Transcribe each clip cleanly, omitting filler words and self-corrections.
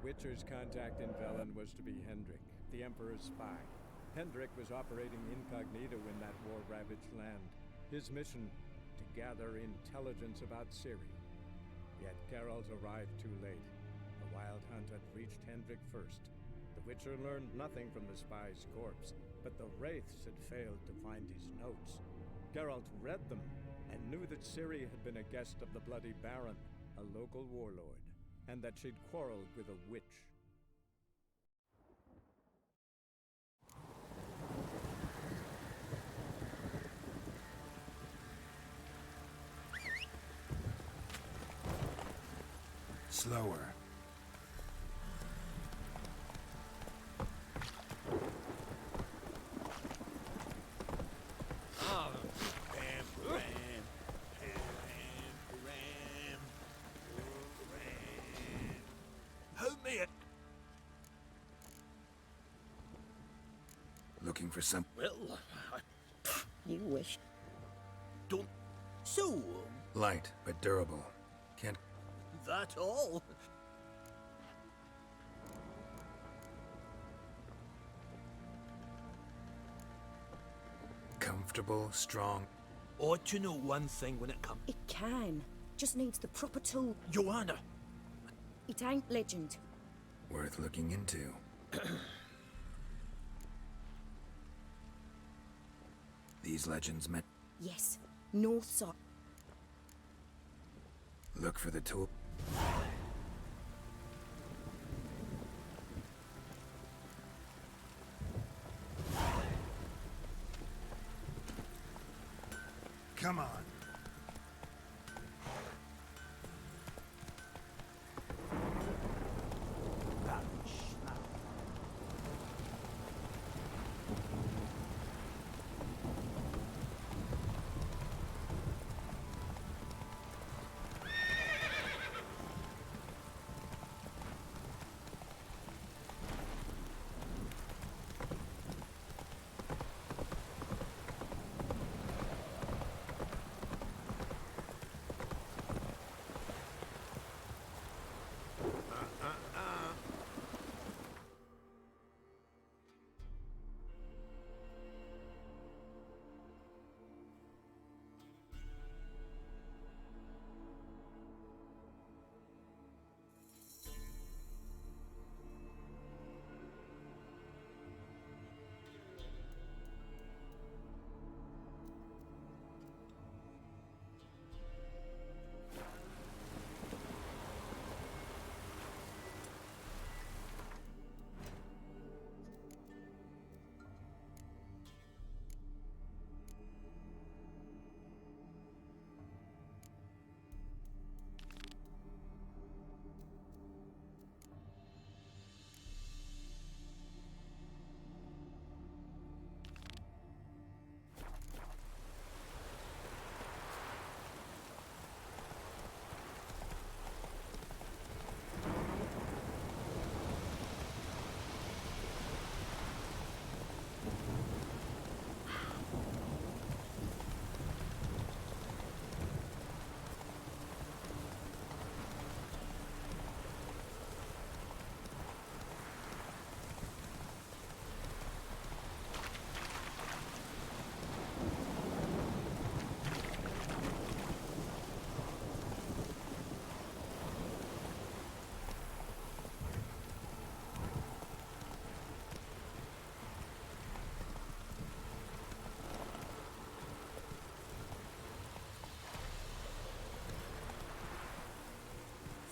Witcher's contact in Velen was to be Hendrik, the Emperor's spy. Hendrik was operating incognito in that war-ravaged land. His mission, to gather intelligence about Ciri. Yet Geralt arrived too late. The Wild Hunt had reached Hendrik first. The Witcher learned nothing from the spy's corpse, but the Wraiths had failed to find his notes. Geralt read them and knew that Ciri had been a guest of the Bloody Baron, a local warlord, and that she'd quarreled with a witch. Slower. Looking for some... Well, You wish. don't... So, Light, but durable. Can't... that all? Comfortable, strong. Ought to know one thing when it comes... It can. Just needs the proper tool. Joanna! It ain't legend. Worth looking into. These legends meant... Yes. North side. Look for the tool. Come on.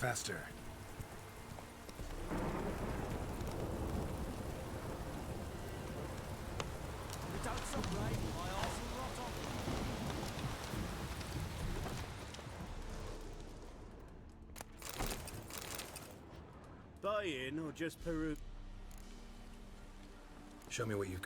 Faster. Buy in or just Peru? Show me what you've...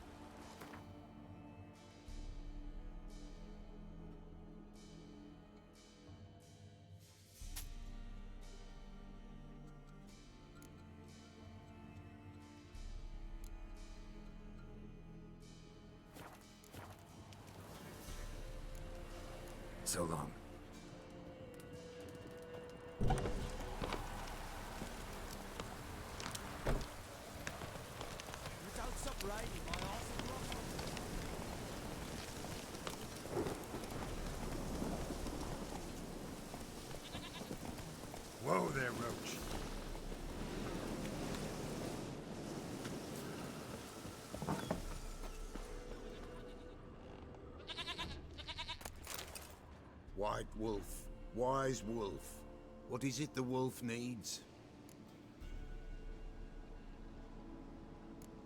So long. Whoa there, Roach. White wolf, wise wolf. What is it the wolf needs?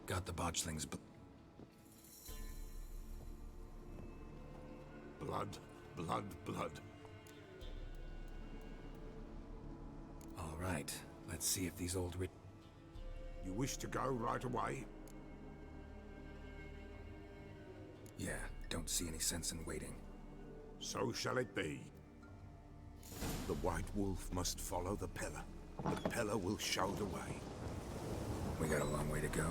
Got the botchlings, Blood, blood, blood. All right, let's see if these old You wish to go right away? Yeah, don't see any sense in waiting. So shall it be. The white wolf must follow the pillar. The pillar will show the way. We got a long way to go.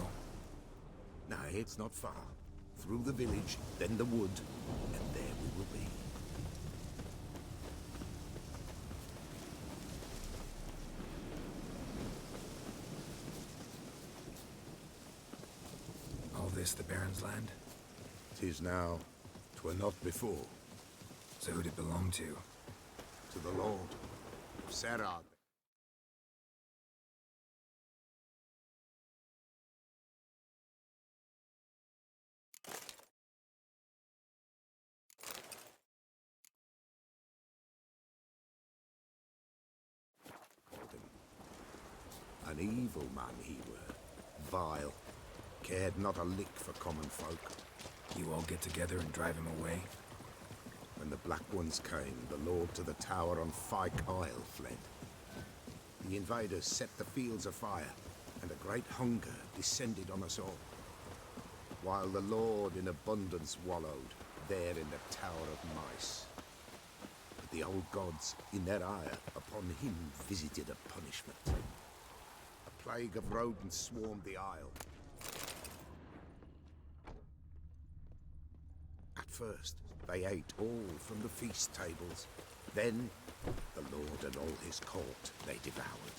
No, it's not far. Through the village, then the wood, and there we will be. All this the Baron's land? 'Tis now. 'Twere not before. So who'd it belong to? To the Lord. Serad. An evil man he were. Vile. Cared not a lick for common folk. You all get together and drive him away? When the Black Ones came, the Lord to the tower on Fyke Isle fled. The invaders set the fields afire, and a great hunger descended on us all. While the Lord in abundance wallowed, there in the Tower of Mice. But the old gods, in their ire, upon him visited a punishment. A plague of rodents swarmed the isle. At first, they ate all from the feast tables. Then, the Lord and all his court they devoured.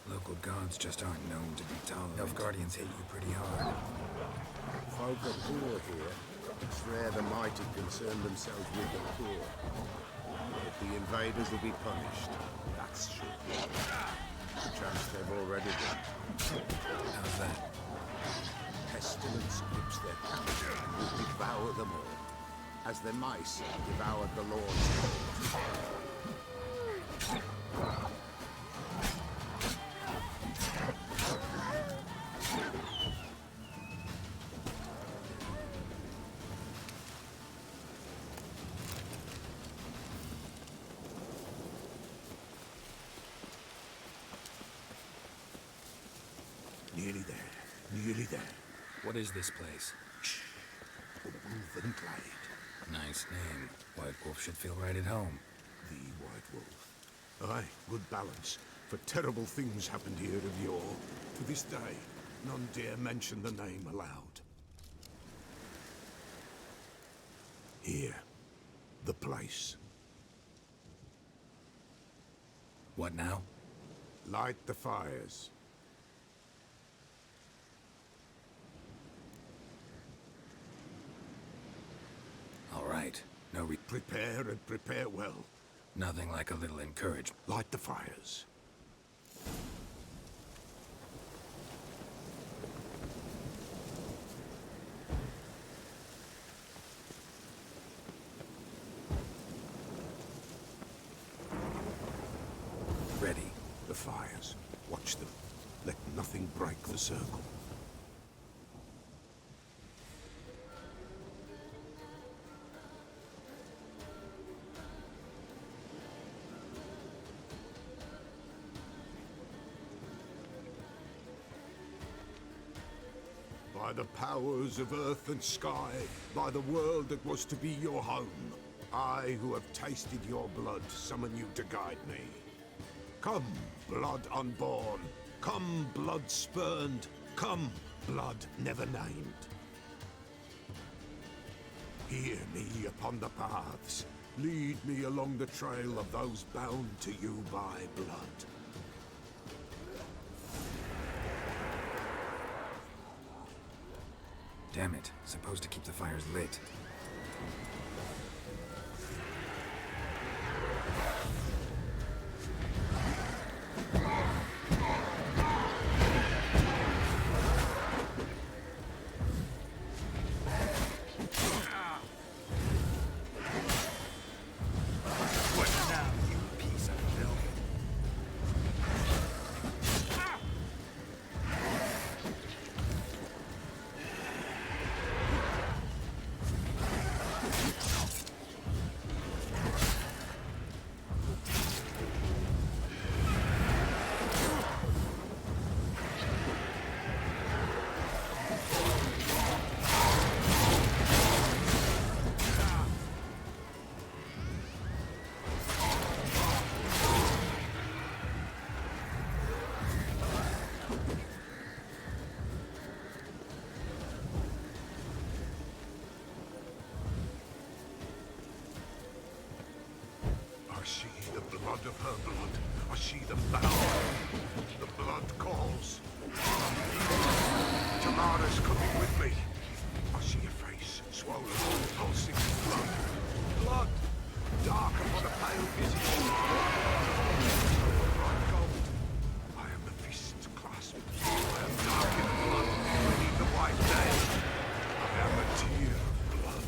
Local gods just aren't known to be tolerant. Nilfgaardians hate you pretty hard. Folk are poor here. It's rare the mighty concern themselves with the poor. But the invaders will be punished. That's sure. Perchance they've already been. How's that? Pestilence grips their camp and will devour them all, as the mice devoured the Lord's court. Nearly there, nearly there. What is this place? The Wolven Glade. Nice name. White Wolf should feel right at home. The White Wolf. Aye, good balance. For terrible things happened here of yore. To this day, none dare mention the name aloud. Here, the place. What now? Light the fires. All right. No Prepare and prepare well. Nothing like a little encouragement. Light the fires. Ready. The fires. Watch them. Let nothing break the circle. By the powers of earth and sky, by the world that was to be your home, I, who have tasted your blood, summon you to guide me. Come, blood unborn. Come, blood spurned. Come, blood never named. Hear me upon the paths. Lead me along the trail of those bound to you by blood. Damn it. Supposed to keep the fires lit. I see the blood of her blood. I see them bound. The blood calls. Tamara's coming with me. I see a face, swollen, pulsing with blood. Blood! Dark upon a pale visage. Bright gold. I am the fist clasped. I am dark in blood beneath the white veil. I am a tear of blood.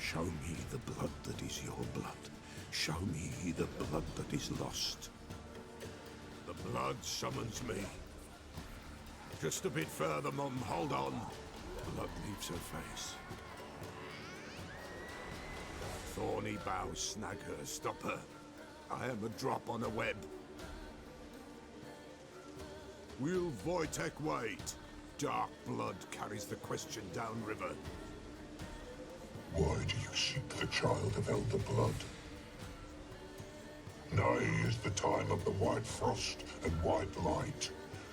Show me the blood that is your blood. Show me the blood that is lost. The blood summons me. Just a bit further, Mum. Hold on. Blood leaves her face. Thorny boughs snag her. Stop her. I am a drop on a web. Will Wojtek wait? Dark blood carries the question downriver. Why do you seek the child of Elder Blood? Nigh is the time of the white frost and white light,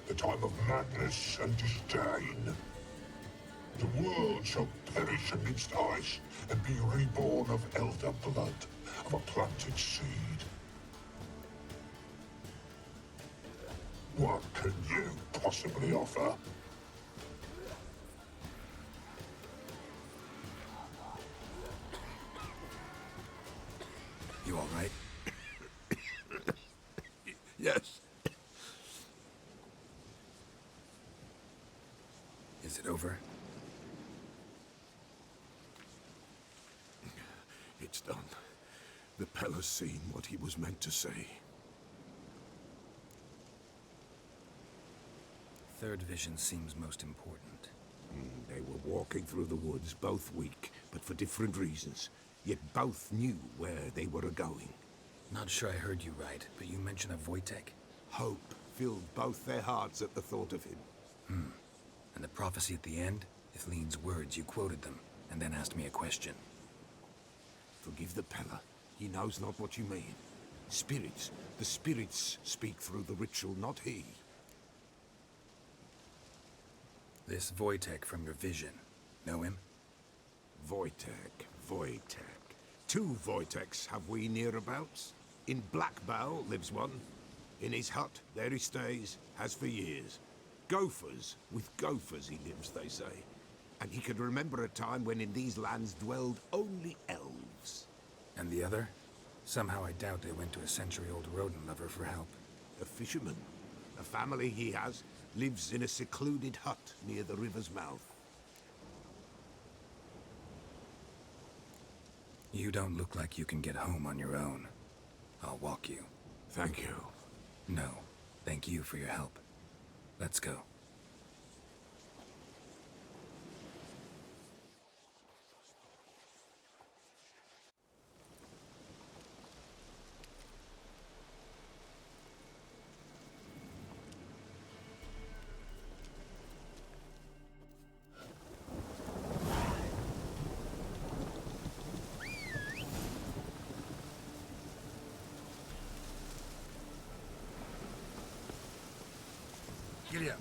the time of madness and disdain. The world shall perish amidst ice and be reborn of Elder Blood, of a planted seed. What can you possibly offer? You all right? Yes. Is it over? It's done. The Pella's seen what he was meant to say. Third vision seems most important. They were walking through the woods, both weak, but for different reasons. Yet both knew where they were going. Not sure I heard you right, but you mentioned a Wojtek. Hope filled both their hearts at the thought of him. And the prophecy at the end? Ithlin's words, you quoted them, and then asked me a question. Forgive the Pella. He knows not what you mean. Spirits. The spirits speak through the ritual, not he. This Wojtek from your vision. Know him? Wojtek. 2 Wojteks have we nearabouts. In Blackbow lives one. In his hut, there he stays, has for years. Gophers, with gophers he lives, they say. And he could remember a time when in these lands dwelled only elves. And the other? Somehow I doubt they went to a century-old rodent lover for help. A fisherman. A family he has lives in a secluded hut near the river's mouth. You don't look like you can get home on your own. I'll walk you. Thank you. No, thank you for your help. Let's go. Giddy up.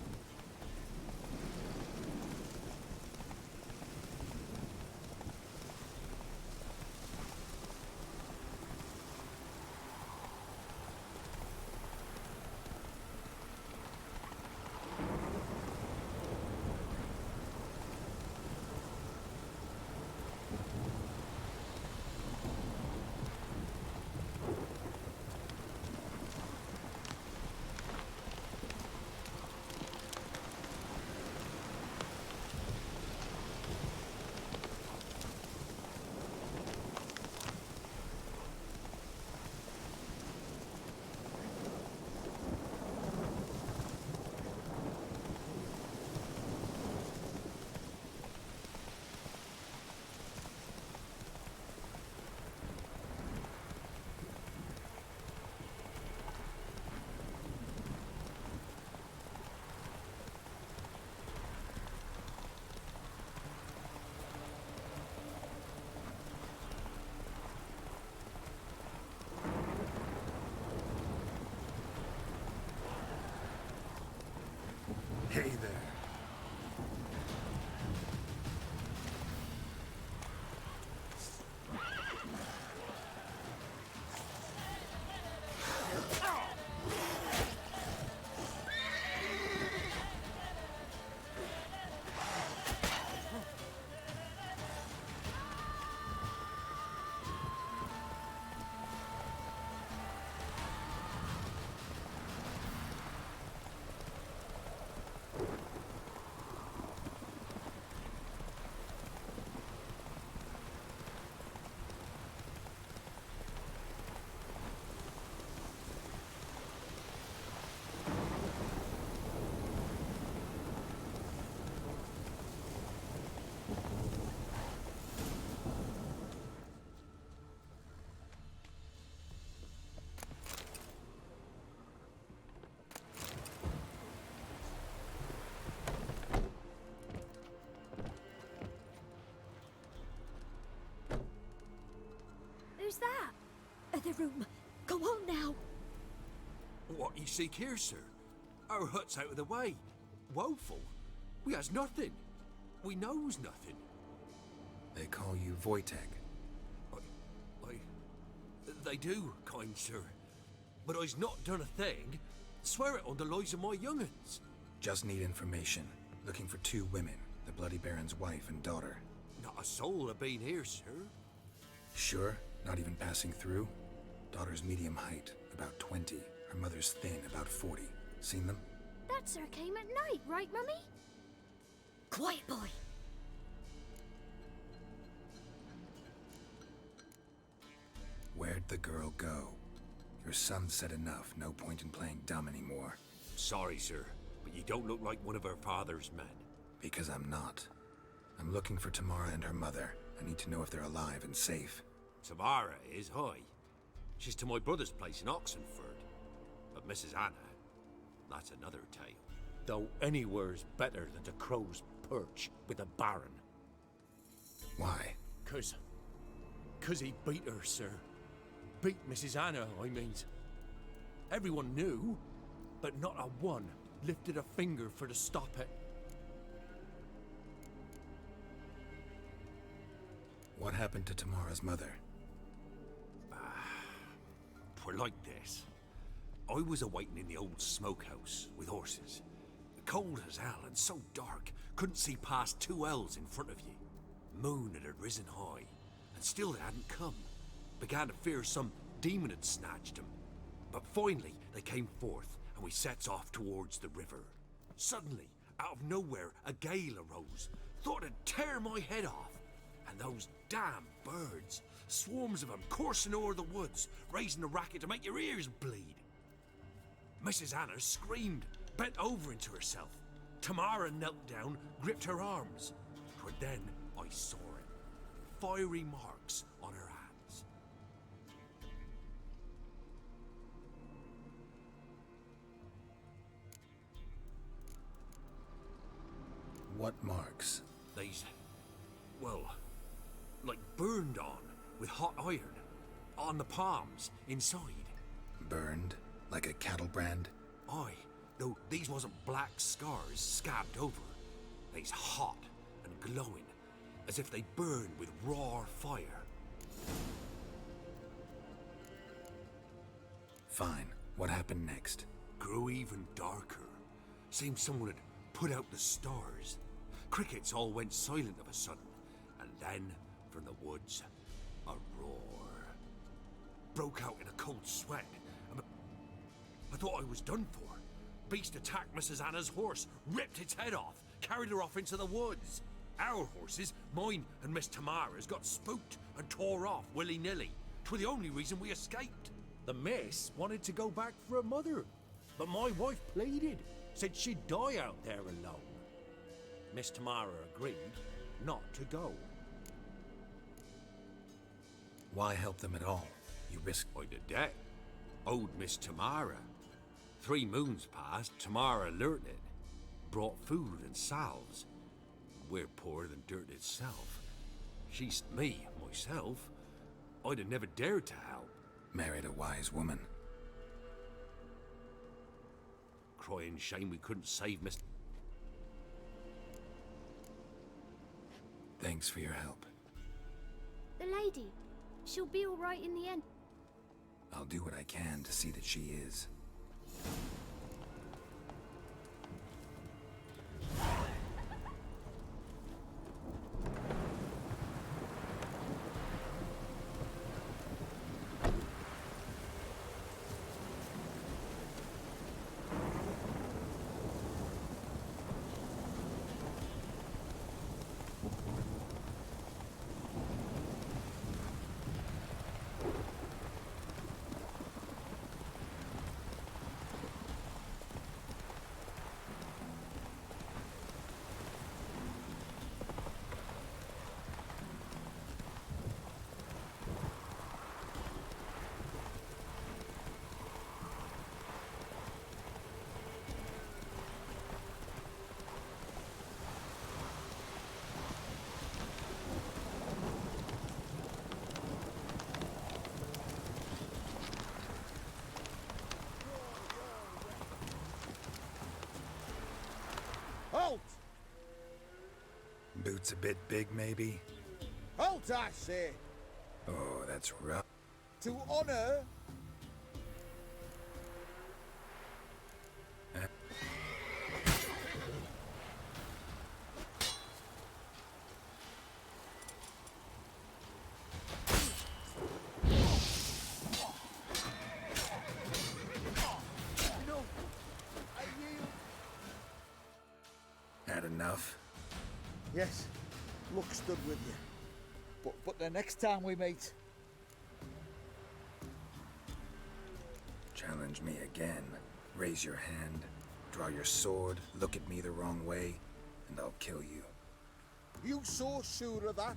Hey there. Who's that? The room. Go on now. What you seek here, sir? Our hut's out of the way. Woeful. We has nothing. We knows nothing. They call you Wojtek. They do, kind sir. But I's not done a thing. Swear it on the lives of my young'uns. Just need information. Looking for 2 women, the Bloody Baron's wife and daughter. Not a soul have been here, sir. Sure? Not even passing through? Daughter's medium height, about 20. Her mother's thin, about 40. Seen them? That sir came at night, right, Mummy? Quiet, boy. Where'd the girl go? Your son said enough, no point in playing dumb anymore. Sorry, sir, but you don't look like one of her father's men. Because I'm not. I'm looking for Tamara and her mother. I need to know if they're alive and safe. Tamara is, hi. She's to my brother's place in Oxenford. But Mrs. Anna, that's another tale. Though anywhere's better than the Crow's Perch with a Baron. Why? 'Cause he beat her, sir. Beat Mrs. Anna, I means. Everyone knew, but not a one lifted a finger for to stop it. What happened to Tamara's mother? 'twere like this. I was awaiting in the old smokehouse with horses. Cold as hell and so dark, couldn't see past 2 ells in front of you. Moon had risen high, and still they hadn't come. Began to fear some demon had snatched them. But finally they came forth, and we sets off towards the river. Suddenly, out of nowhere, a gale arose. Thought it'd tear my head off. And those damn birds, swarms of them coursing o'er the woods, raising a racket to make your ears bleed. Mrs. Anna screamed, bent over into herself. Tamara knelt down, gripped her arms. 'Twere then I saw it. Fiery marks on her hands. What marks? These, well, like burned on with hot iron. On the palms, inside. Burned? Like a cattle brand? Aye, though these wasn't black scars scabbed over. They's hot and glowing, as if they burned with raw fire. Fine. What happened next? Grew even darker. Seemed someone had put out the stars. Crickets all went silent of a sudden, and then, from the woods, a roar. Broke out in a cold sweat. I thought I was done for. Beast attacked Mrs. Anna's horse, ripped its head off, carried her off into the woods. Our horses, mine and Miss Tamara's, got spooked and tore off willy-nilly. 'Twere the only reason we escaped. The miss wanted to go back for her mother, but my wife pleaded, said she'd die out there alone. Miss Tamara agreed not to go. Why help them at all? You risked... I'd a debt. Owed Miss Tamara. 3 moons passed, Tamara learnt it. Brought food and salves. We're poorer than dirt itself. She's me, myself. I'd have never dared to help. Married a wise woman. Crying shame we couldn't save Miss... Thanks for your help. The lady. She'll be all right in the end. I'll do what I can to see that she is. Halt! Boots a bit big, maybe? Halt, I say! Oh, that's rough. To honor... Had enough? Yes, luck stood with you. But the next time we meet... Challenge me again. Raise your hand, draw your sword, look at me the wrong way, and I'll kill you. You so sure of that?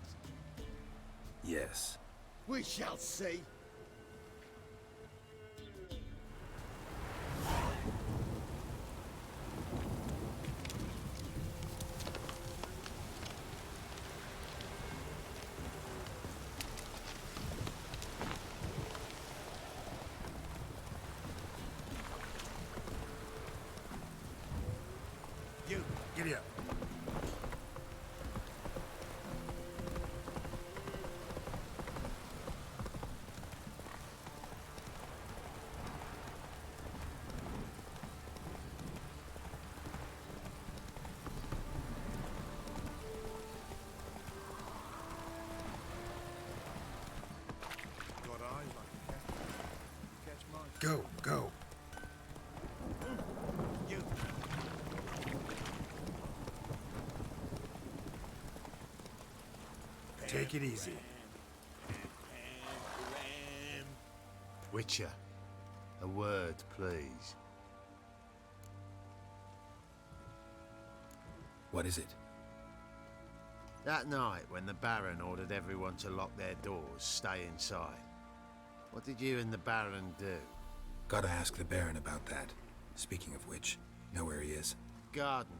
Yes. We shall see. You, giddy up. Go, go. You... Take it easy. Witcher, a word, please. What is it? That night, when the Baron ordered everyone to lock their doors, stay inside. What did you and the Baron do? Gotta ask the Baron about that. Speaking of which, know where he is? Garden.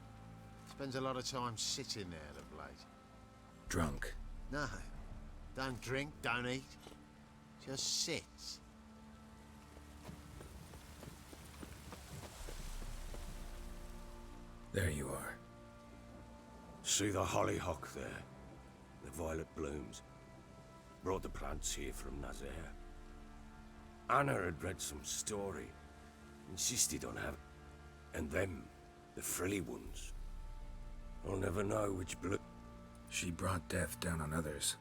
Spends a lot of time sitting there of late. Drunk. No. Don't drink, don't eat. Just sits. There you are. See the hollyhock there? The violet blooms. Brought the plants here from Nazaire. Anna had read some story. Insisted on having... And them, the frilly ones. I'll never know which bloom... She brought death down on others.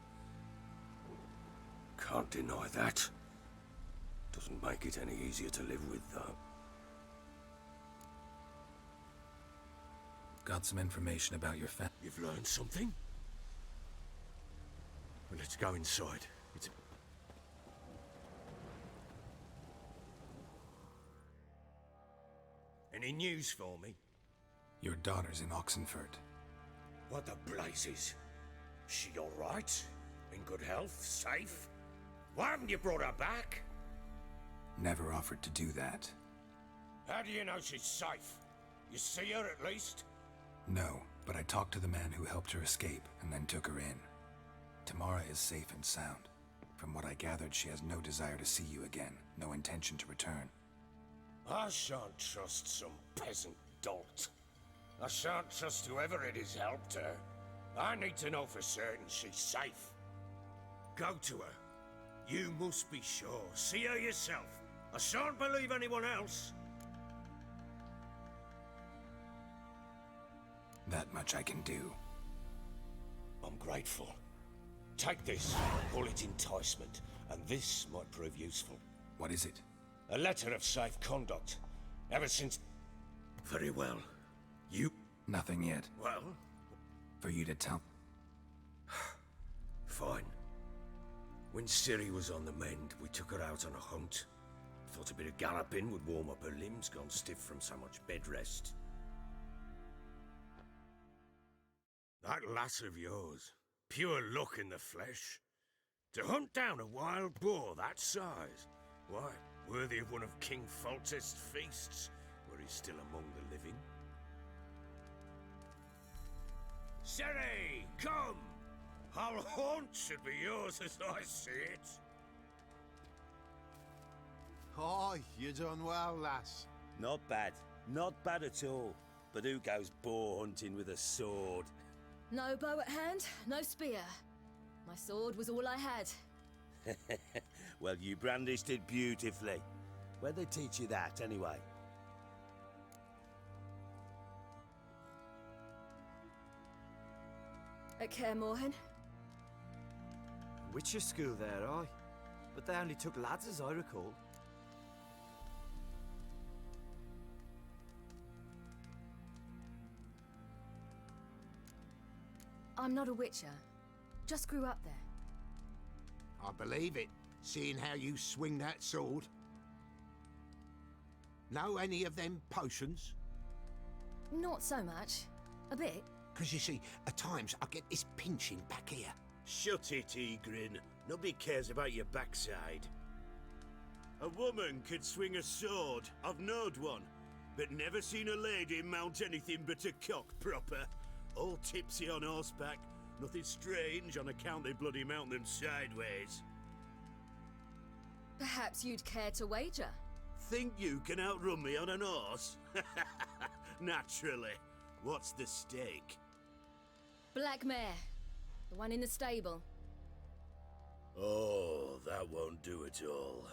Can't deny that. Doesn't make it any easier to live with, though. Got some information about your family. You've learned something? Well, let's go inside. It's... Any news for me? Your daughter's in Oxenford. What the blazes? She all right? In good health? Safe? Why haven't you brought her back? Never offered to do that. How do you know she's safe? You see her at least? No, but I talked to the man who helped her escape and then took her in. Tamara is safe and sound. From what I gathered, she has no desire to see you again, no intention to return. I shan't trust some peasant dolt. I shan't trust whoever it is helped her. I need to know for certain she's safe. Go to her. You must be sure. See her yourself. I shan't believe anyone else. That much I can do. I'm grateful. Take this, call it enticement, and this might prove useful. What is it? A letter of safe conduct. Ever since... Very well. You... Nothing yet. Well? For you to tell... Fine. When Ciri was on the mend, we took her out on a hunt. Thought a bit of galloping would warm up her limbs, gone stiff from so much bed rest. That lass of yours, pure luck in the flesh. To hunt down a wild boar that size, why, worthy of one of King Foltest's feasts, where he's still among the living. Ciri, come! Our haunt should be yours as I see it. Aye, you done well, lass. Not bad. Not bad at all. But who goes boar hunting with a sword? No bow at hand, no spear. My sword was all I had. Well, you brandished it beautifully. Where'd they teach you that, anyway? At Kaer Morhen. Witcher school there, aye. But they only took lads, as I recall. I'm not a witcher. Just grew up there. I believe it, seeing how you swing that sword. Know any of them potions? Not so much. A bit. Because you see, at times I get this pinching back here. Shut it, Egrin. Nobody cares about your backside. A woman could swing a sword. I've knowed one. But never seen a lady mount anything but a cock proper. All tipsy on horseback. Nothing strange on account they bloody mount them sideways. Perhaps you'd care to wager? Think you can outrun me on an horse? Naturally. What's the stake? Black mare. The one in the stable. Oh, that won't do it all.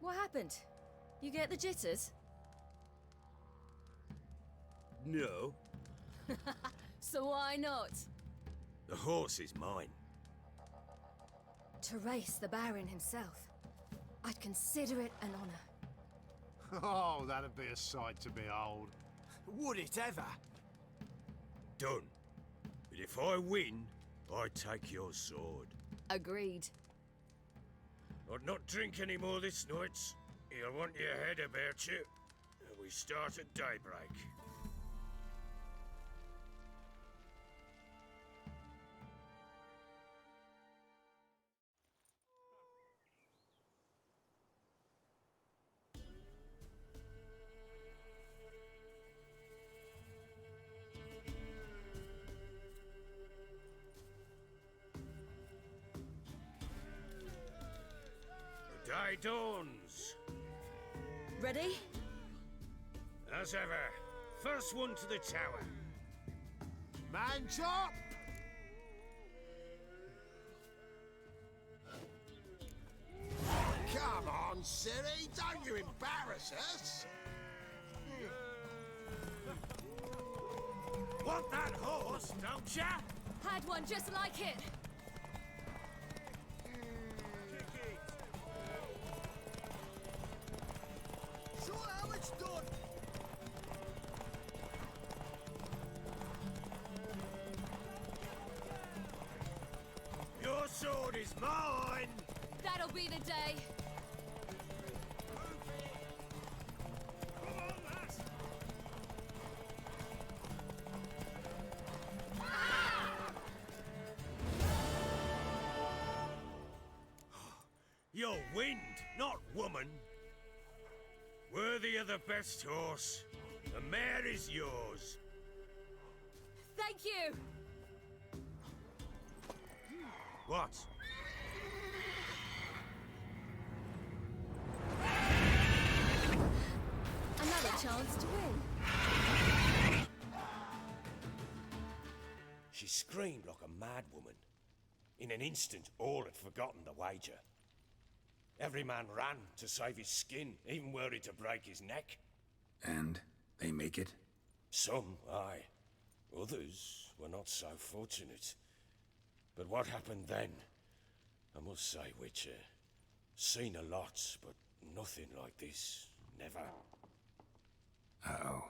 What happened? You get the jitters? No. So why not? The horse is mine. To race the Baron himself, I'd consider it an honor. Oh, that'd be a sight to behold. Would it ever? Done. But if I win, I take your sword. Agreed. I'd not drink any more this night. You'll want your head about you. We start at daybreak. The day dawns. Ready? As ever, first one to the tower. Man chop! Come on, Siri, don't you embarrass us! Want that horse, don't ya? Had one just like it. Show how it's done. Your sword is mine! That'll be the day. Come on, lass! You're wind, not woman. Worthy of the best horse. The mare is yours. Thank you. What? Another chance to win. She screamed like a mad woman. In an instant, all had forgotten the wager. Every man ran to save his skin, even worried to break his neck. And they make it? Some, aye. Others were not so fortunate. But what happened then? I must say, Witcher, seen a lot, but nothing like this. Never. Uh-oh.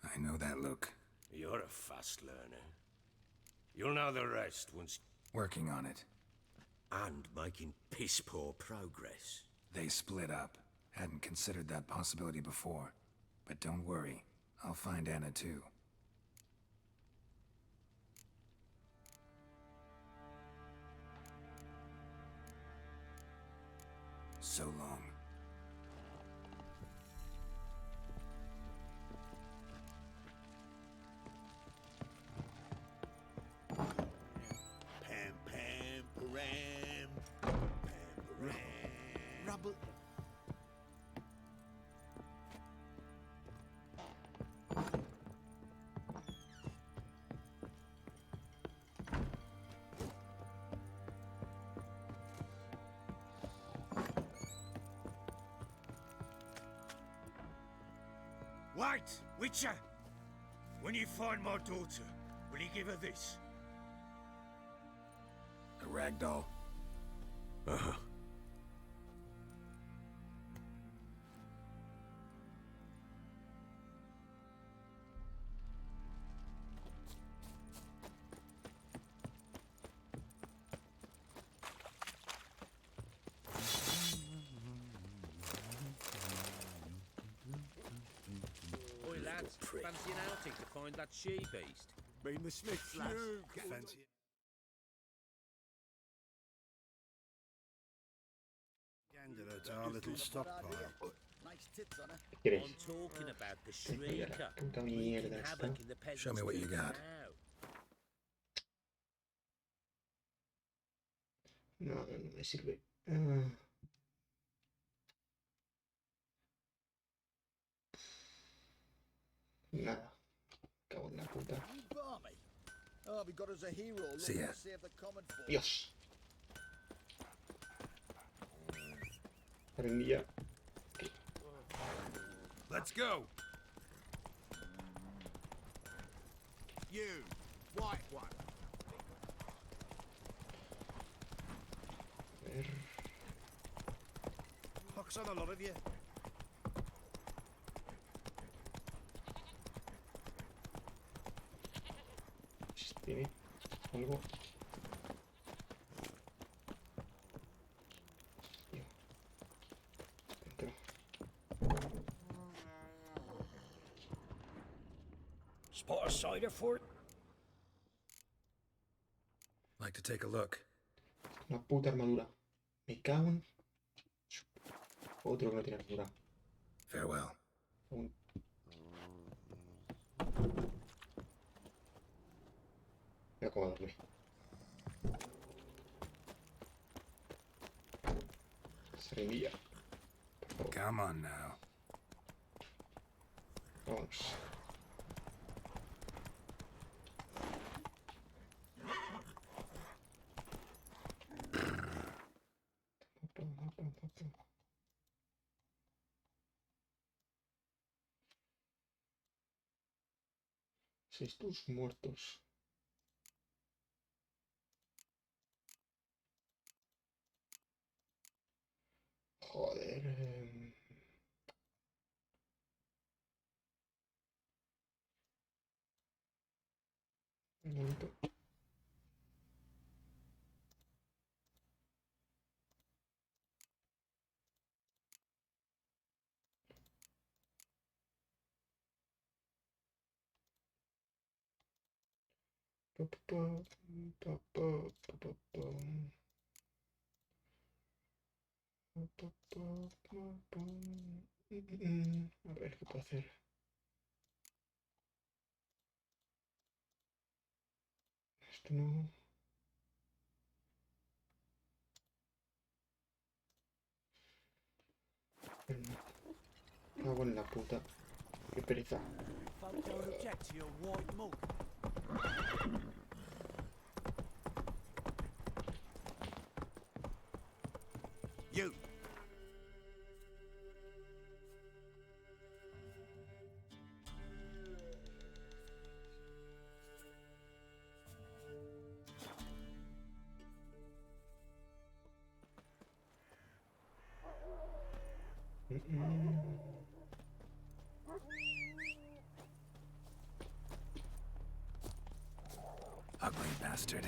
I know that look. You're a fast learner. You'll know the rest once... Working on it. And making piss-poor progress. They split up. Hadn't considered that possibility before. But don't worry. I'll find Anna too. So long. Pam, pam, param. Pam, param. Rubble. Wait, Witcher! When you find my daughter, will you give her this? A ragdoll. Uh-huh. Oi, lads, fancy an outing to find that she-beast? Been the Smiths, lads. Fancy gander at our little stockpile. Nice tits on her. ¿Quieres? I'm talking about the Mira, shrieker. tanta Wreaking mierda esta. havoc in the Show me what you peasants' got. now. No, no me sirve. Ah. Nada. Cago en la puta. You barmy. Oh, we got us a hero See looking ya. to save the common folk. Dios. Prendía. Let's go! You, white one. ver. Pox on a lot of you. ¿Tiene algo? Dentro. Spot a cider for it? Like to take a look. Una puta armadura. Me cago en... Otro que no tiene armadura. Farewell. Un... Mira cómo dormí. Serenilla. Come on now. Vámonos. Estos muertos. Joder. Un momento. A ver qué puedo hacer. Esto no. Cago en la puta. Qué pereza. You. Ugly bastard.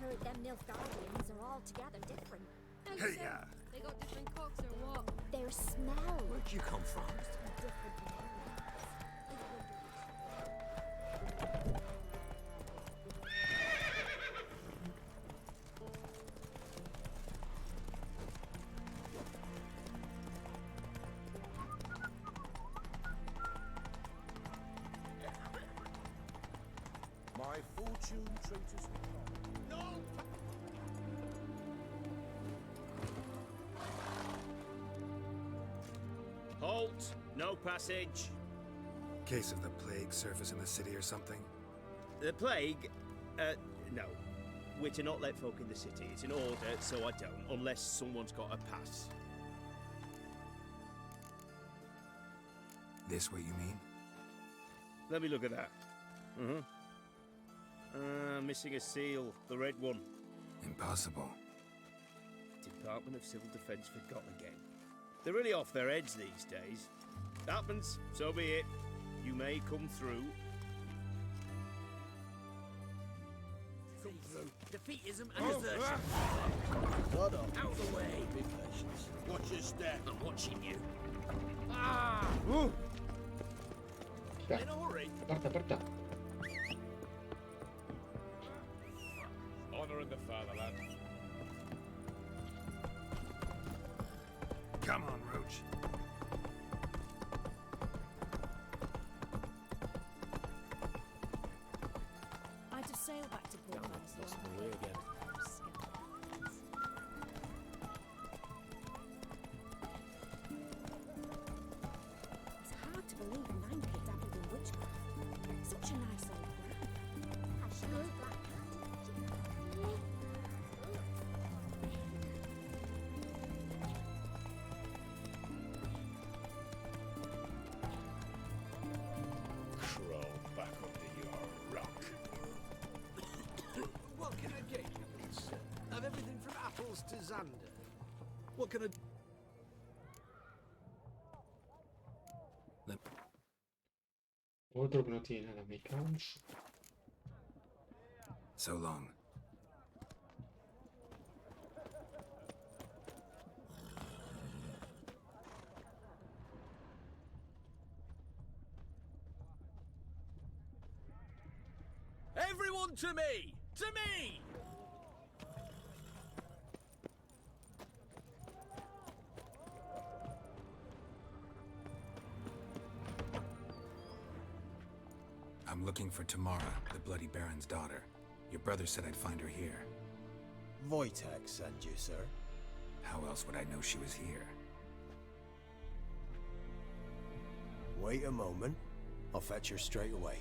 Heard them Nilfgaardians are altogether different. Hey, yeah. They got different cooks or what? Their smell. Where'd you come from? Different My fortune traitors. No! Halt! No passage. Case of the plague surface in the city or something? The plague? No. We're to not let folk in the city. It's an order, so I don't, unless someone's got a pass. This what you mean? Let me look at that. Missing a seal, the red one. Impossible. Department of Civil Defence forgot again. They're really off their heads these days. Happens, so be it. You may come through. Come through. Defeatism and desertion. Shut up. Out of the way. Be patient. Watch your step. I'm watching you. Ah! Chica, In a hurry. aparta, aparta. Honor in the fatherland. Come on, Roach. I had to sail back to Port Vales. Lost my way again. It's hard to believe Nanka dabbled in witchcraft. Such a nice old man. Has she got a black cat? Crawl back under your rock. What can I get you, good sir? Have everything from apples to Xander. What can I... Otro que no tiene nada, me cago en su- So long. Everyone to me! To me! I'm looking for Tamara, the Bloody Baron's daughter. Your brother said I'd find her here. Wojtek sent you, sir. How else would I know she was here? Wait a moment. I'll fetch her straight away.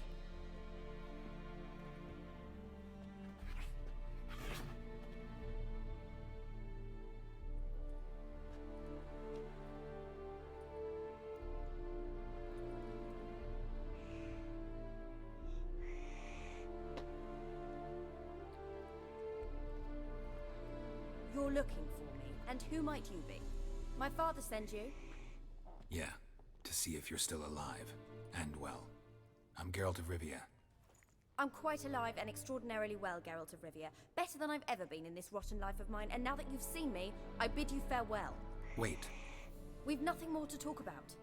You're looking for me, and who might you be? My father sent you? Yeah, to see if you're still alive. And well. I'm Geralt of Rivia. I'm quite alive and extraordinarily well, Geralt of Rivia. Better than I've ever been in this rotten life of mine, and now that you've seen me, I bid you farewell. Wait. We've nothing more to talk about.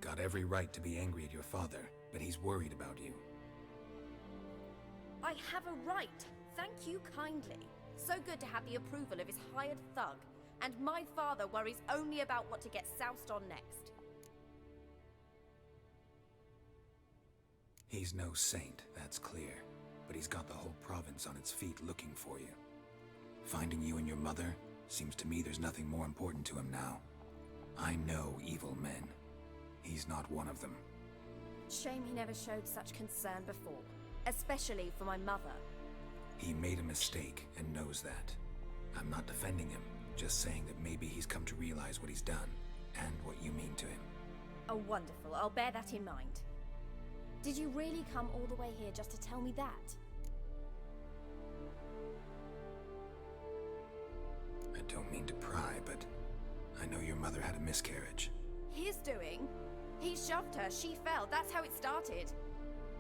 Got every right to be angry at your father, but he's worried about you. I have a right. Thank you kindly. So good to have the approval of his hired thug. And my father worries only about what to get soused on next. He's no saint, that's clear. But he's got the whole province on its feet looking for you. Finding you and your mother, seems to me there's nothing more important to him now. I know evil men. He's not one of them. Shame he never showed such concern before. Especially for my mother. He made a mistake and knows that. I'm not defending him, just saying that maybe he's come to realize what he's done, and what you mean to him. Oh, wonderful. I'll bear that in mind. Did you really come all the way here just to tell me that? I don't mean to pry, but I know your mother had a miscarriage. His doing? He shoved her, she fell, that's how it started.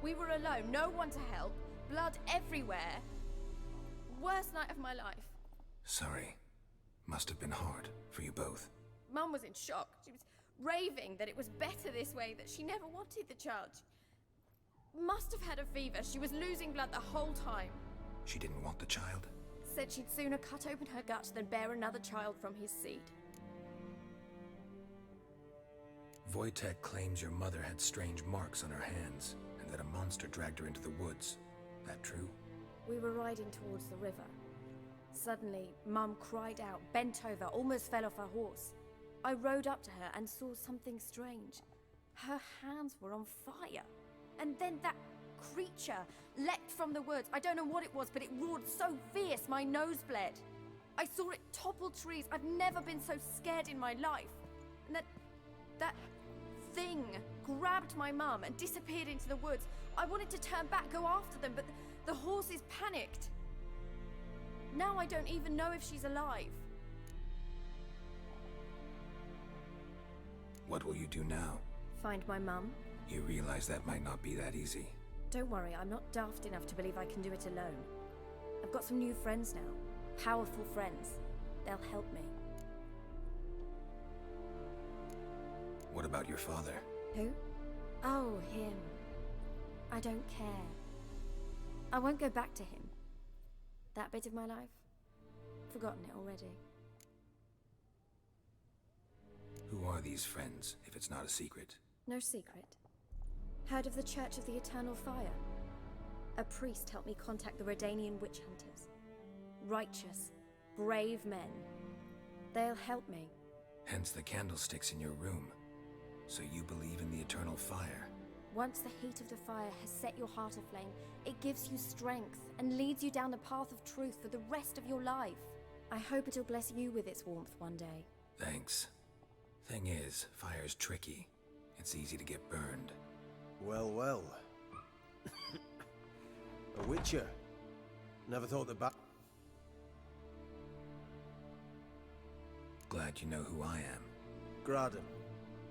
We were alone, no one to help, blood everywhere. Worst night of my life. Sorry. Must have been hard for you both. Mum was in shock. She was raving that it was better this way, that she never wanted the child. Must have had a fever. She was losing blood the whole time. She didn't want the child? Said she'd sooner cut open her gut than bear another child from his seed. Wojtek claims your mother had strange marks on her hands, and that a monster dragged her into the woods. That true? We were riding towards the river. Suddenly, Mum cried out, bent over, almost fell off her horse. I rode up to her and saw something strange. Her hands were on fire. And then that creature leapt from the woods. I don't know what it was, but it roared so fierce my nose bled. I saw it topple trees. I've never been so scared in my life. And that thing grabbed my mum and disappeared into the woods. I wanted to turn back, go after them, but the horses panicked. Now I don't even know if she's alive. What will you do now? Find my mum. You realize that might not be that easy. Don't worry, I'm not daft enough to believe I can do it alone. I've got some new friends now. Powerful friends. They'll help me. What about your father? Who? Oh, him. I don't care. I won't go back to him. That bit of my life? Forgotten it already. Who are these friends, if it's not a secret? No secret. Heard of the Church of the Eternal Fire? A priest helped me contact the Redanian witch hunters. Righteous, brave men. They'll help me. Hence the candlesticks in your room. So you believe in the eternal fire? Once the heat of the fire has set your heart aflame, it gives you strength and leads you down the path of truth for the rest of your life. I hope it'll bless you with its warmth one day. Thanks. Thing is, fire's tricky. It's easy to get burned. Well, well. A witcher. Never thought the Glad you know who I am. Graden.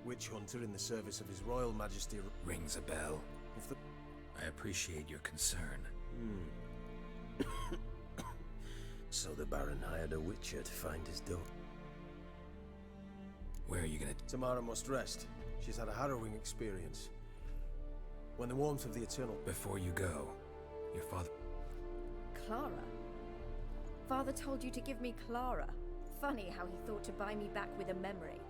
Witch hunter in the service of His Royal Majesty. Rings a bell. If the... I appreciate your concern. So the Baron hired a witcher to find his daughter. Where are you gonna... Tamara must rest. She's had a harrowing experience. When the warmth of the eternal... Before you go, your father... Clara? Father told you to give me Clara. Funny how he thought to buy me back with a memory.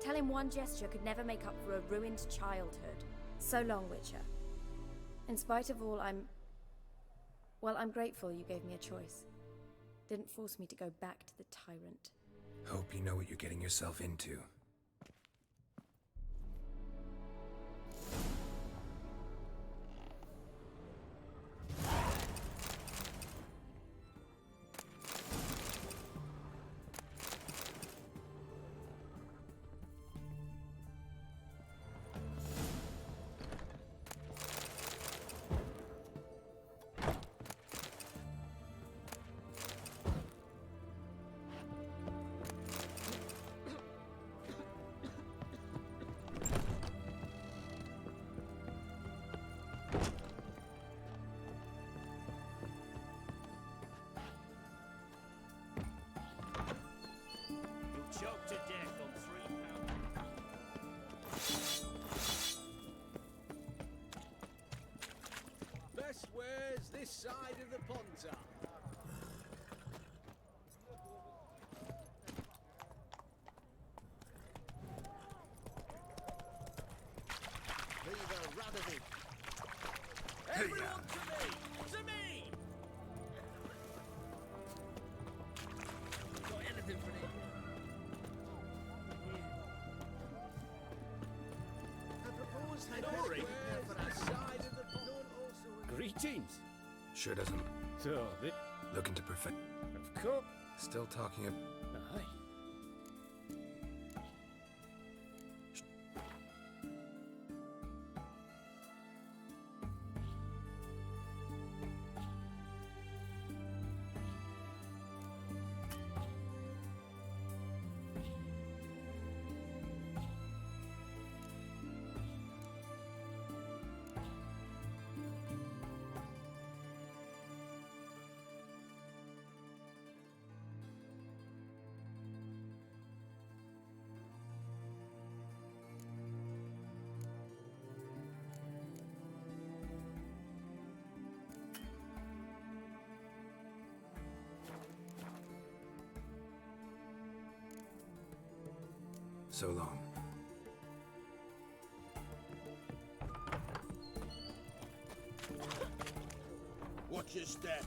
Tell him one gesture could never make up for a ruined childhood. So long, Witcher. In spite of all, I'm grateful you gave me a choice. Didn't force me to go back to the tyrant. Hope you know what you're getting yourself into. Choked to death on 3 pounds. Best wares this side of the Ponta. Viva Radovid! Everyone to me! To me! Got anything for me? Greetings. Sure doesn't... So, Looking to perfect... Of course. Still talking of... Aye. So long. Watch your step.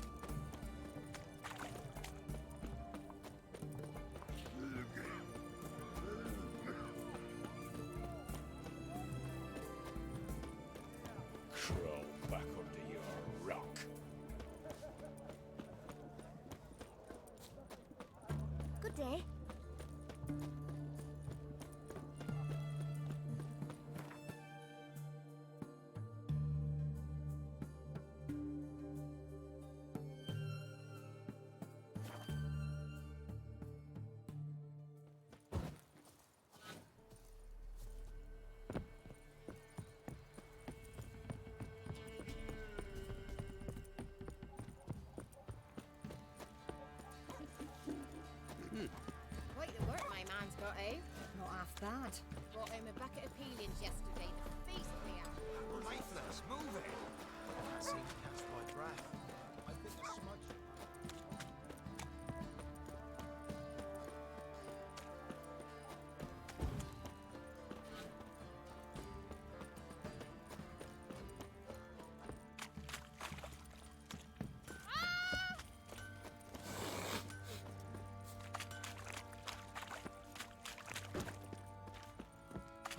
Crawl back under your rock. Good day. Quite the work my man's got, eh? Not half bad. Brought home a bucket of peelings yesterday. The feast we had. Lifeless, move it! I seem to catch my breath. I think the smudge...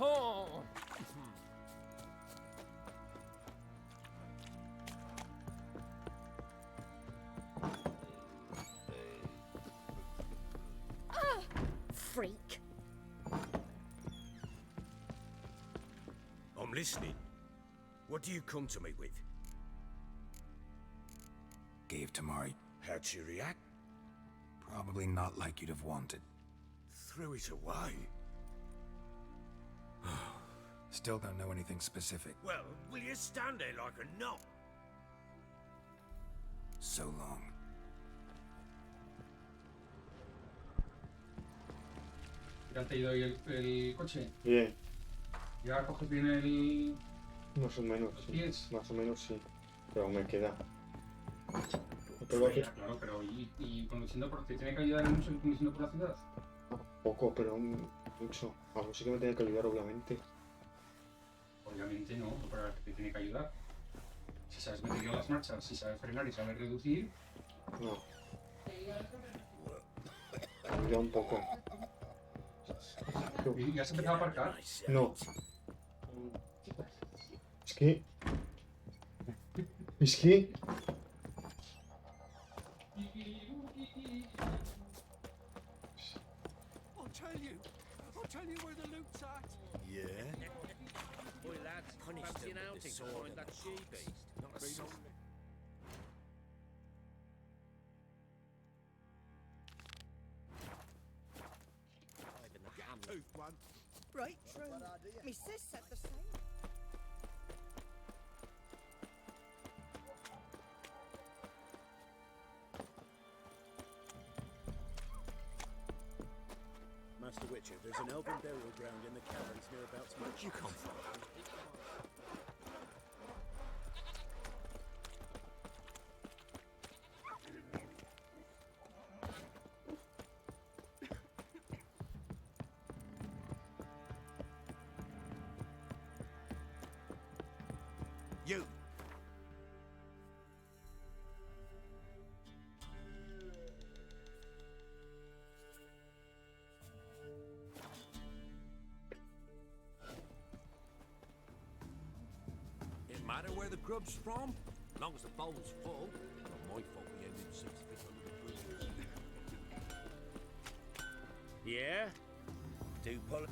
Oh! Freak. I'm listening. What do you come to me with? Gave Tamari. How'd she react? Probably not like you'd have wanted. Threw it away. Still don't know anything specific. Well, will you stand there like a knot? So long. ¿Ya te ha ido hoy el coche? Bien. ¿Ya coges bien el...? Más o menos, sí. ¿Pies? Más o menos sí. Pero aún me queda. Ya, claro, pero ¿y conduciendo por... ¿Te tiene que ayudar mucho el conduciendo por la ciudad? Poco, pero mucho. Aún sí que me tiene que ayudar, obviamente. Obviamente no, pero te tiene que ayudar. Si sabes meter las marchas, si sabes frenar y sabes reducir... No. Me ayuda un poco. ¿Y ya has empezado a aparcar? No. Es que... Es que... I'll tell you where the loot's at. Yeah? Boy, lads, fancy an outing to find that she-beast. Not a soul. One. Right, true. Me sis said the same. Master Witcher, there's an elven burial ground in the caverns nearabouts. Where'd you come from? You! It matter where the grub's from? As long as the bowl's full. Not my fault we ended 6 feet under the bridge. Yeah? Do pull...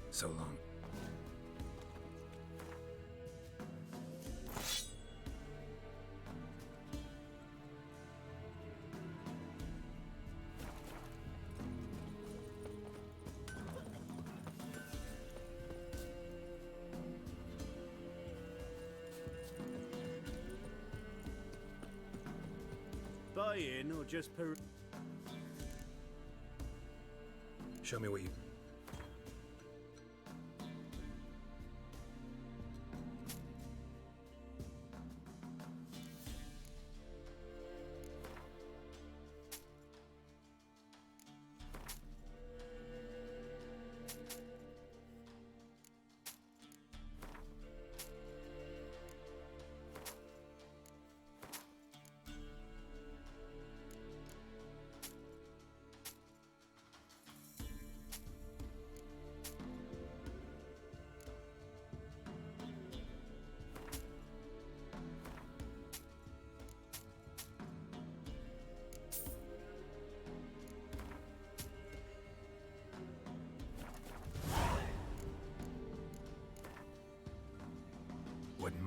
So long. Buy in or just per... Show me what you...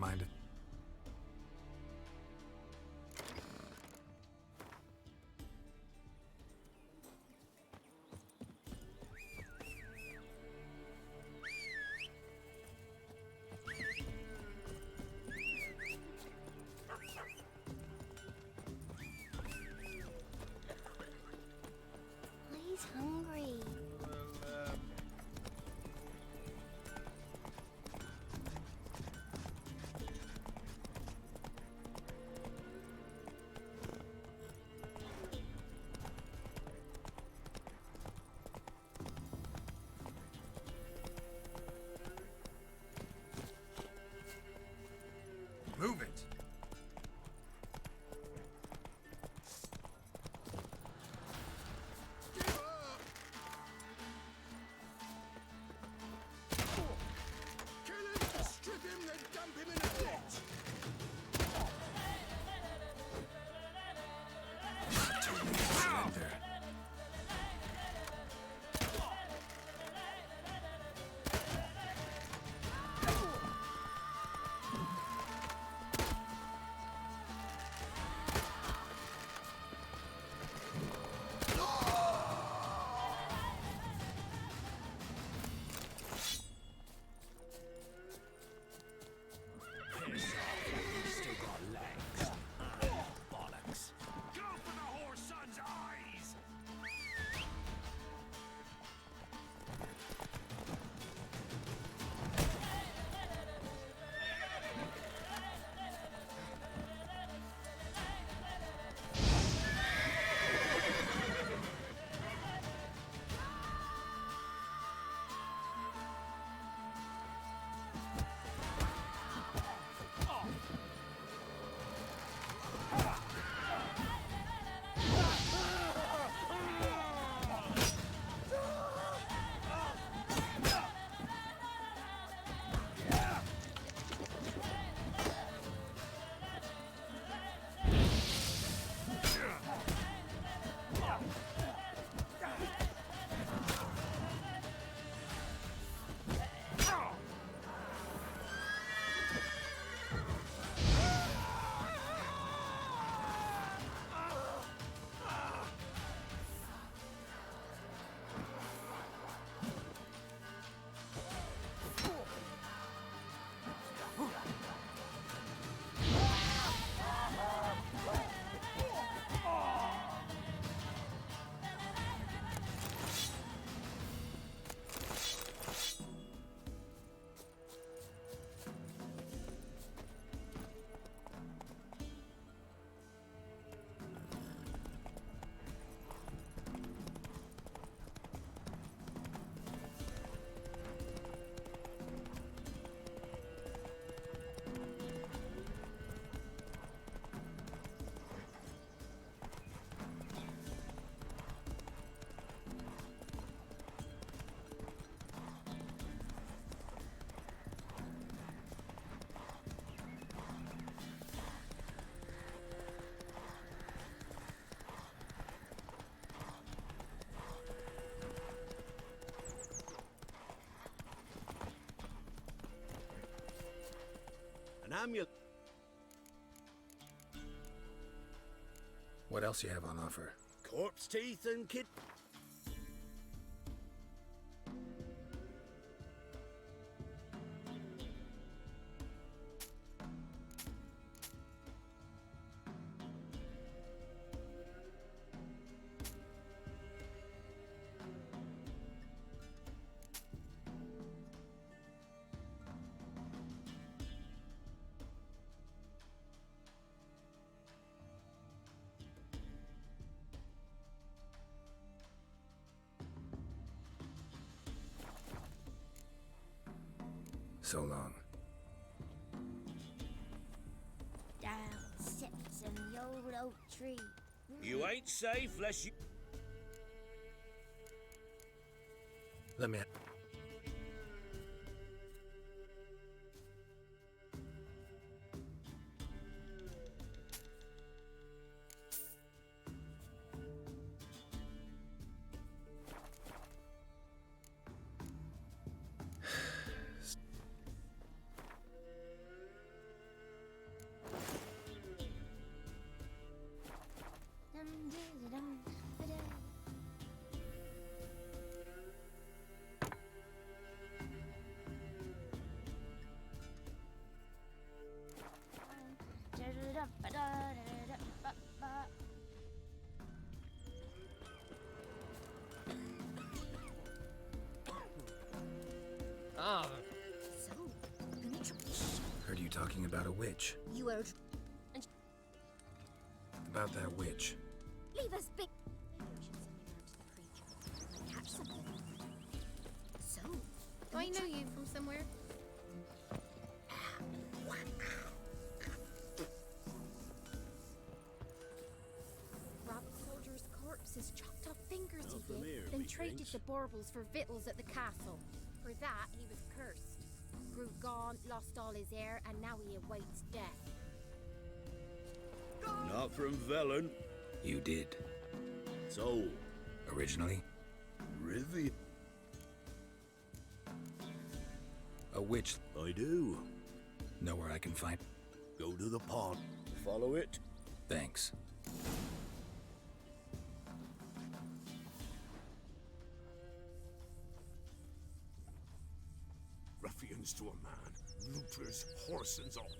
mind if... He's hungry. Move it! Strip him, then dump him in a ditch! Surrender. Still got legs. Bollocks. Go for the horse son's eyes! An amulet. What else you have on offer? Corpse teeth and kid. So long. Down sits in the old oak tree. You ain't safe lest you. Let me... Ah, So, gonna try. Heard you talking about a witch. You heard. About that witch. Leave us be. Might catch something. So, Do I know you from somewhere? Robbed soldier's corpses, chopped off fingers Not he from did, here, then me traded thinks. the baubles for victuals at the castle. For that, he was cursed. Grew gaunt, lost all his hair, and now he awaits death. Not from Velen. You did. So, Originally? Rivi. A witch. I do. Know where I can find? Go to the pond. Follow it. Thanks. Ruffians to a man. Looters, horse and all.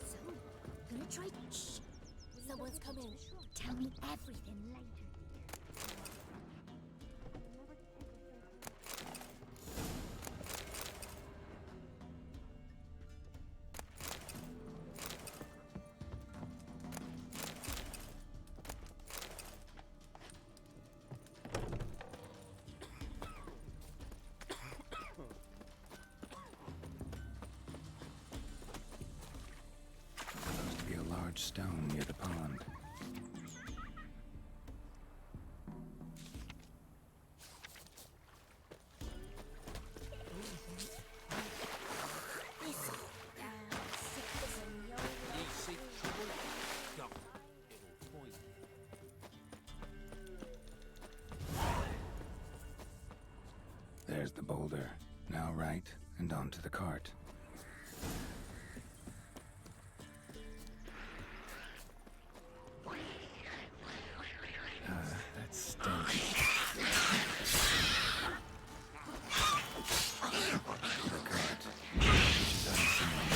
So, gonna try. Shh. Someone's coming. Tell me everything later. Supposed to be a large stone near the pond. ye seek trouble? Go. It'll find you. There's the boulder. Now right, and onto the cart. That stinks. The cart. Reaches out somewhere.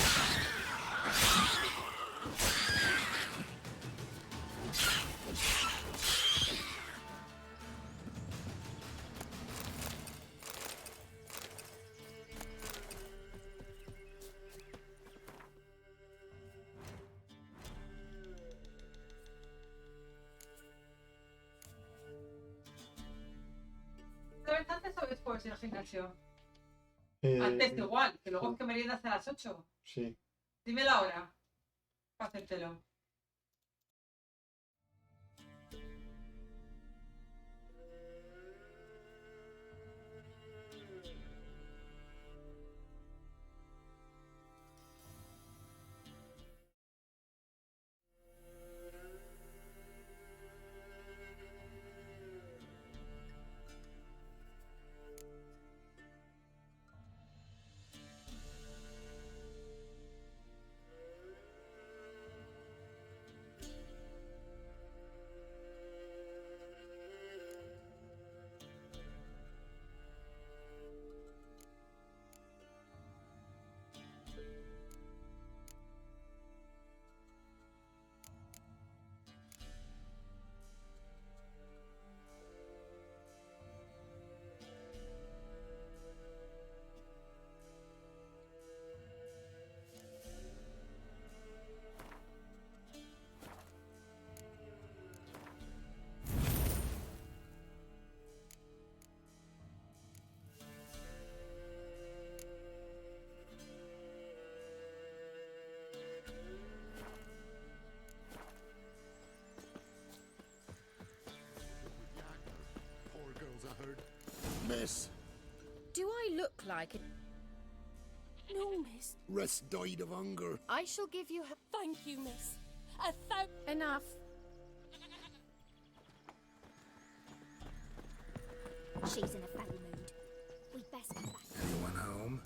¿Sabes antes o después del gimnasio? Eh, Antes igual, que luego es que meriendas a las 8. Sí. Dime la hora para hacértelo. Poor girls, I heard. Miss, Do I look like it? No, miss. rest died of hunger. I shall give you her. Thank you, miss. Enough. She's in a foul mood. We'd best come back. Anyone home?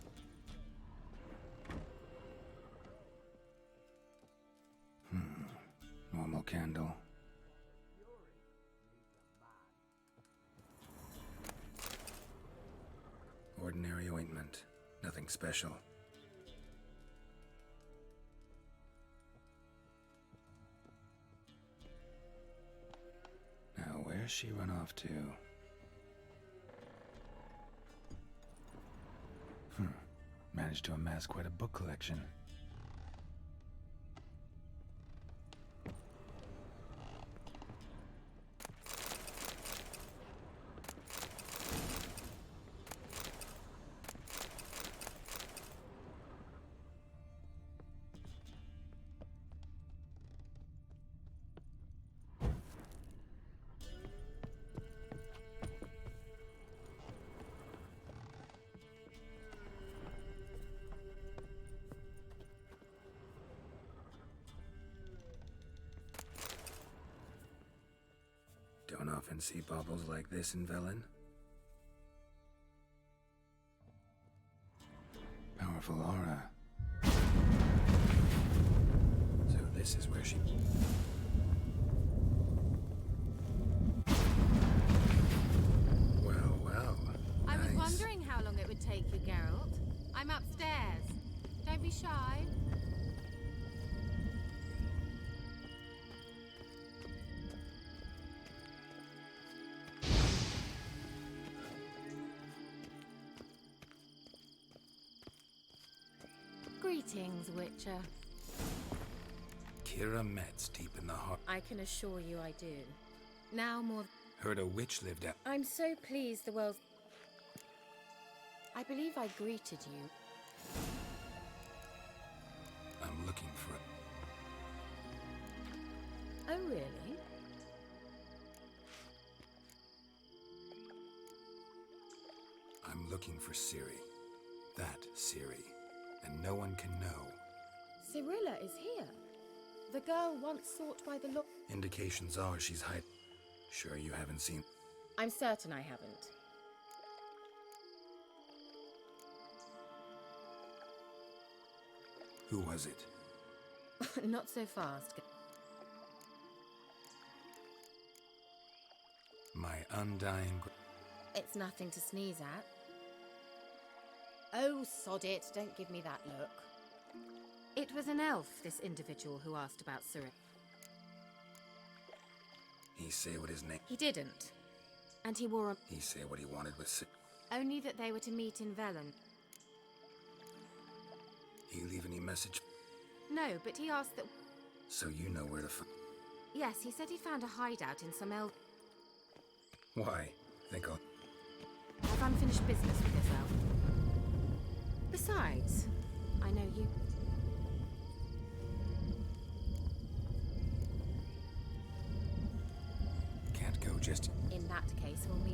candle. Ordinary ointment. Nothing special. Now, where's she run off to? Managed to amass quite a book collection. Don't often see baubles like this in Velen. Powerful aura. So this is where she... Well. I was Nice. wondering how long it would take you, Geralt. I'm upstairs. Don't be shy. Greetings, Witcher. Kira Metz deep in the heart. I can assure you I do. Now more... Heard a witch lived out. I'm so pleased the world... I believe I greeted you. I'm looking for a... Oh, really? I'm looking for Ciri. That Ciri. And no one can know. Cirilla is here. The girl once sought by the law. Indications are she's hiding. Sure you haven't seen... I'm certain I haven't. Who was it? Not so fast. My undying... It's nothing to sneeze at. Oh, sod it. Don't give me that look. It was an elf, this individual who asked about Ciri. He say what his name... He didn't. And he wore a... He say what he wanted with Ciri. Only that they were to meet in Velen. He leave any message? No, but he asked that... So you know where to find... Yes, he said he found a hideout in some elf... Why? Think I'll... I've unfinished business with this elf. Besides, I know you... Can't go just... In that case, we'll meet